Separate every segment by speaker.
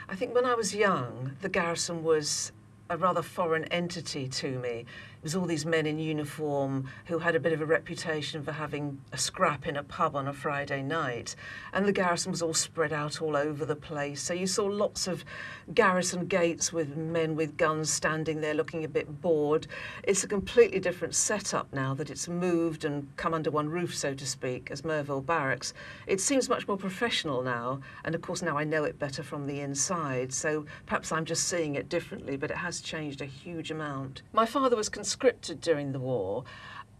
Speaker 1: I think when I was young, the garrison was a rather foreign entity to me. It was all these men in uniform who had a bit of a reputation for having a scrap in a pub on a Friday night. And the garrison was all spread out all over the place. So you saw lots of garrison gates with men with guns standing there looking a bit bored. It's a completely different setup now that it's moved and come under one roof, so to speak, as Merville Barracks. It seems much more professional now. And of course now I know it better from the inside. So perhaps I'm just seeing it differently, but it has changed a huge amount. My father was conscripted during the war,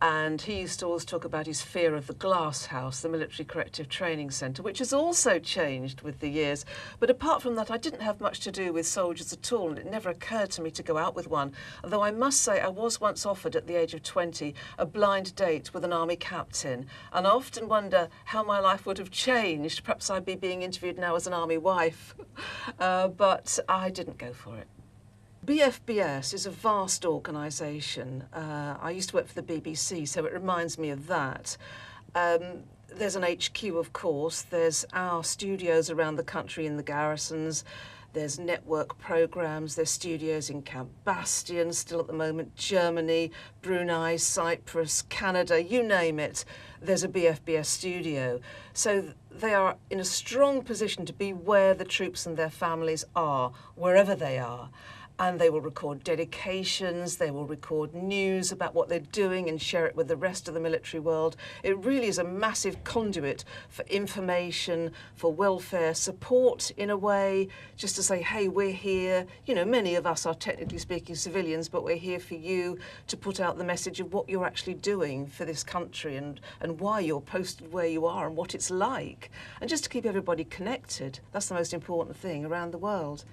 Speaker 1: and he used to always talk about his fear of the glass house, the military corrective training centre, which has also changed with the years. But apart from that, I didn't have much to do with soldiers at all, and it never occurred to me to go out with one. Although I must say I was once offered at the age of 20 a blind date with an army captain, and I often wonder how my life would have changed. Perhaps I'd be being interviewed now as an army wife, but I didn't go for it. BFBS is a vast organisation. I used to work for the BBC, so it reminds me of that. There's an HQ, of course. There's our studios around the country in the garrisons. There's network programmes. There's studios in Camp Bastion, still at the moment, Germany, Brunei, Cyprus, Canada, you name it. There's a BFBS studio. So they are in a strong position to be where the troops and their families are, wherever they are. And they will record dedications, they will record news about what they're doing and share it with the rest of the military world. It really is a massive conduit for information, for welfare support in a way, just to say, hey, we're here. You know, many of us are technically speaking civilians, but we're here for you to put out the message of what you're actually doing for this country and why you're posted where you are and what it's like. And just to keep everybody connected. That's the most important thing around the world.